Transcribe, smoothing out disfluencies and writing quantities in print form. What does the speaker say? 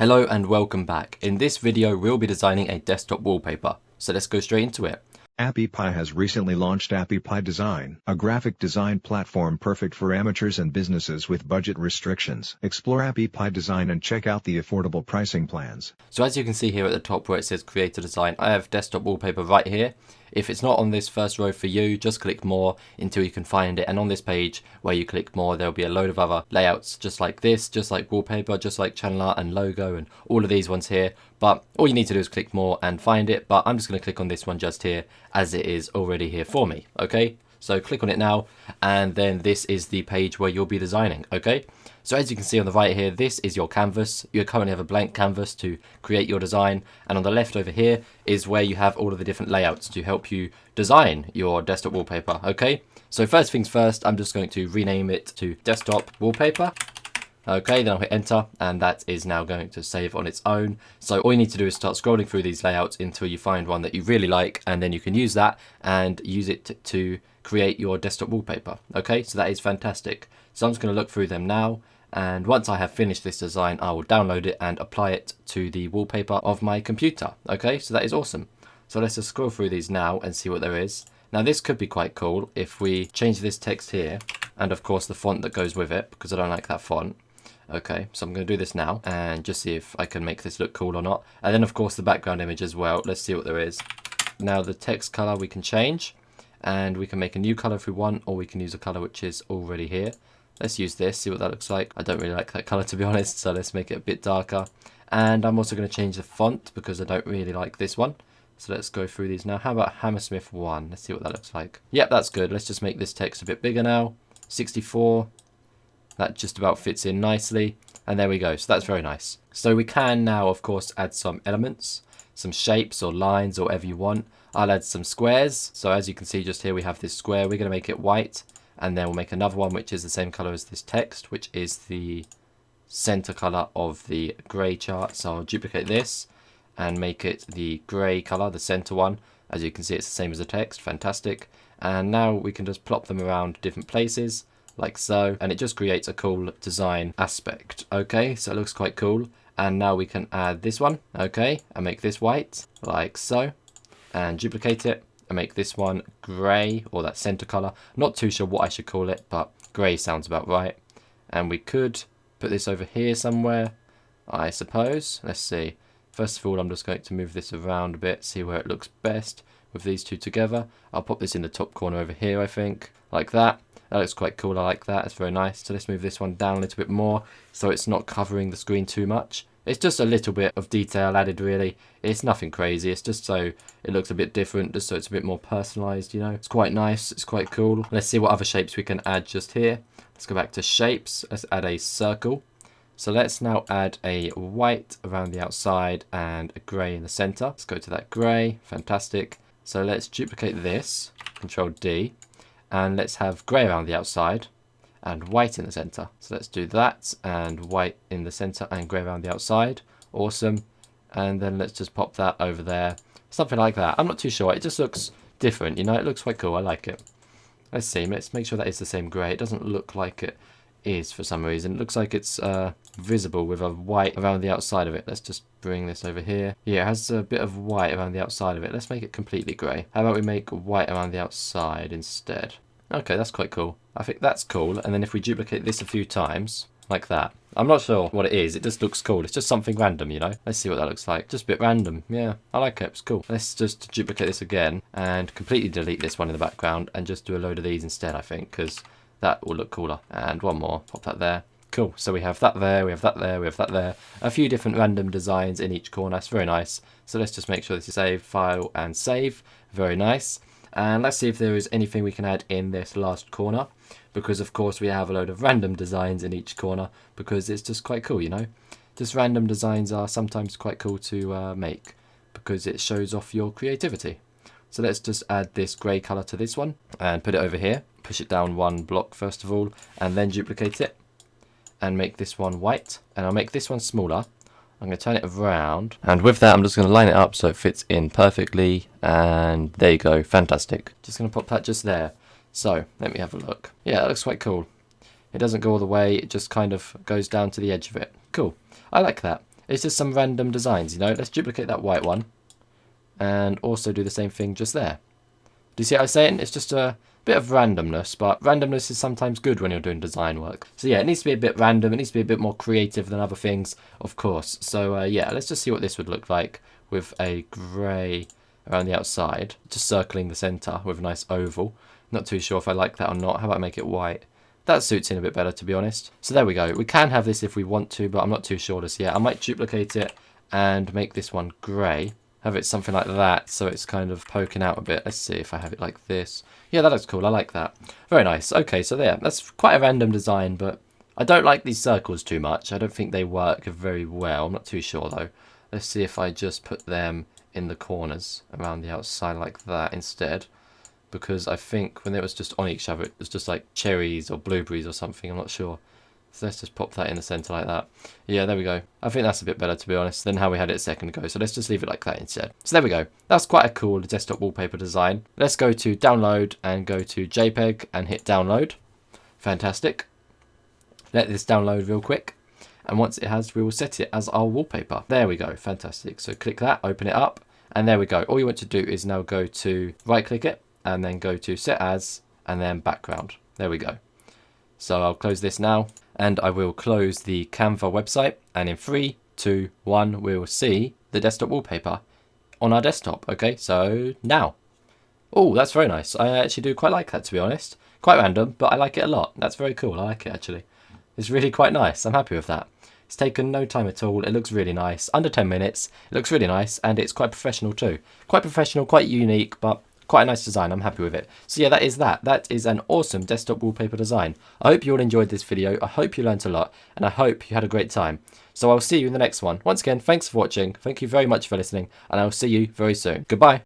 Hello and welcome back. In this video we'll be designing a desktop wallpaper, so let's go straight into it. Appy Pie has recently launched Appy Pie Design, a graphic design platform perfect for amateurs and businesses with budget restrictions. Explore Appy Pie Design and check out the affordable pricing plans. So as you can see here at the top where it says create a design, I have desktop wallpaper right here. If it's not on this first row for you, just click more until you can find it, and on this page where you click more there'll be a load of other layouts just like this, just like wallpaper, just like channel art and logo and all of these ones here. But all you need to do is click more and find it, but I'm just going to click on this one just here as it is already here for me. Okay, so click on it now, and then this is the page where you'll be designing. Okay, so as you can see on the right here, this is your canvas. You currently have a blank canvas to create your design, and on the left over here is where you have all of the different layouts to help you design your desktop wallpaper. Okay, so first things first, I'm just going to rename it to desktop wallpaper. Okay, then I'll hit enter, and that is now going to save on its own. So all you need to do is start scrolling through these layouts until you find one that you really like, and then you can use that and use it to create your desktop wallpaper. Okay, so that is fantastic. So I'm just going to look through them now, and once I have finished this design I will download it and apply it to the wallpaper of my computer. Okay, so that is awesome. So let's just scroll through these now and see what there is. Now this could be quite cool if we change this text here, and of course the font that goes with it, because I don't like that font. Okay, so I'm going to do this now and just see if I can make this look cool or not. And then of course the background image as well. Let's see what there is. Now the text color we can change, and we can make a new color if we want, or we can use a color which is already here. Let's use this, see what that looks like. I don't really like that color to be honest, so let's make it a bit darker. And I'm also going to change the font because I don't really like this one. So let's go through these now. How about Hammersmith 1? Let's see what that looks like. Yep, that's good. Let's just make this text a bit bigger now. 64. That just about fits in nicely, and there we go. So that's very nice. So we can now of course add some elements, some shapes or lines or whatever you want. I'll add some squares. So as you can see just here we have this square. We're going to make it white, and then we'll make another one which is the same color as this text, which is the center color of the gray chart. So I'll duplicate this and make it the gray color, the center one. As you can see it's the same as the text. Fantastic. And now we can just plop them around different places like so, and it just creates a cool design aspect. Okay, so it looks quite cool. And now we can add this one, okay, and make this white like so, and duplicate it and make this one grey, or that center color. Not too sure what I should call it, but grey sounds about right. And we could put this over here somewhere, I suppose. Let's see. First of all, I'm just going to move this around a bit, see where it looks best with these two together. I'll pop this in the top corner over here, I think, like that. That looks quite cool. I like that. It's very nice. So let's move this one down a little bit more so it's not covering the screen too much. It's just a little bit of detail added, really. It's nothing crazy. It's just so it looks a bit different, just so it's a bit more personalized, you know. It's quite nice. It's quite cool. Let's see what other shapes we can add just here. Let's go back to shapes. Let's add a circle. So let's now add a white around the outside and a grey in the center. Let's go to that grey. Fantastic. So let's duplicate this. Control D. And let's have grey around the outside and white in the center. So let's do that, and white in the center and grey around the outside. Awesome. And then let's just pop that over there. Something like that. I'm not too sure. It just looks different, you know. It looks quite cool. I like it. Let's see. Let's make sure that is the same grey. It doesn't look like it is for some reason. It looks like it's visible with a white around the outside of it. Let's just bring this over here. Yeah, it has a bit of white around the outside of it. Let's make it completely grey. How about we make white around the outside instead? Okay, that's quite cool. I think that's cool. And then if we duplicate this a few times, like that. I'm not sure what it is. It just looks cool. It's just something random, you know. Let's see what that looks like. Just a bit random. Yeah, I like it. It's cool. Let's just duplicate this again and completely delete this one in the background and just do a load of these instead, I think, because that will look cooler. And one more. Pop that there. Cool. So we have that there, we have that there, we have that there. A few different random designs in each corner. It's very nice. So let's just make sure this is save, file, and save. Very nice. And let's see if there is anything we can add in this last corner, because of course we have a load of random designs in each corner, because it's just quite cool, you know. Just random designs are sometimes quite cool to make, because it shows off your creativity. So let's just add this grey colour to this one and put it over here. Push it down one block first of all, and then duplicate it and make this one white. And I'll make this one smaller. I'm going to turn it around, and with that I'm just going to line it up so it fits in perfectly, and there you go, fantastic. Just going to pop that just there. So let me have a look. Yeah, that looks quite cool. It doesn't go all the way, it just kind of goes down to the edge of it. Cool, I like that. It's just some random designs, you know. Let's duplicate that white one. And also do the same thing just there. Do you see what I'm saying? It's just a bit of randomness, but randomness is sometimes good when you're doing design work. So yeah, it needs to be a bit random. It needs to be a bit more creative than other things, of course. So yeah, let's just see what this would look like with a grey around the outside, just circling the centre with a nice oval. Not too sure if I like that or not. How about I make it white? That suits in a bit better, to be honest. So there we go. We can have this if we want to, but I'm not too sure just yet. I might duplicate it and make this one grey. Have it something like that, so it's kind of poking out a bit. Let's see if I have it like this. Yeah, that looks cool. I like that. Very nice. Okay, so there. That's quite a random design, but I don't like these circles too much. I don't think they work very well. I'm not too sure, though. Let's see if I just put them in the corners around the outside like that instead. Because I think when it was just on each other, it was just like cherries or blueberries or something. I'm not sure. So let's just pop that in the centre like that. Yeah, there we go. I think that's a bit better, to be honest, than how we had it a second ago. So let's just leave it like that instead. So there we go. That's quite a cool desktop wallpaper design. Let's go to download and go to JPEG and hit download. Fantastic. Let this download real quick. And once it has, we will set it as our wallpaper. There we go. Fantastic. So click that, open it up, and there we go. All you want to do is now go to right click it and then go to set as and then background. There we go. So I'll close this now and I will close the Canva website, and in 3, 2, 1 we will see the desktop wallpaper on our desktop. Okay, so now. Oh, that's very nice. I actually do quite like that, to be honest. Quite random, but I like it a lot. That's very cool. I like it actually. It's really quite nice. I'm happy with that. It's taken no time at all. It looks really nice. Under 10 minutes. It looks really nice, and it's quite professional too. Quite professional, quite unique, but quite a nice design. I'm happy with it. So yeah, that is that. That is an awesome desktop wallpaper design. I hope you all enjoyed this video. I hope you learnt a lot, and I hope you had a great time. So I'll see you in the next one. Once again, thanks for watching. Thank you very much for listening, and I'll see you very soon. Goodbye.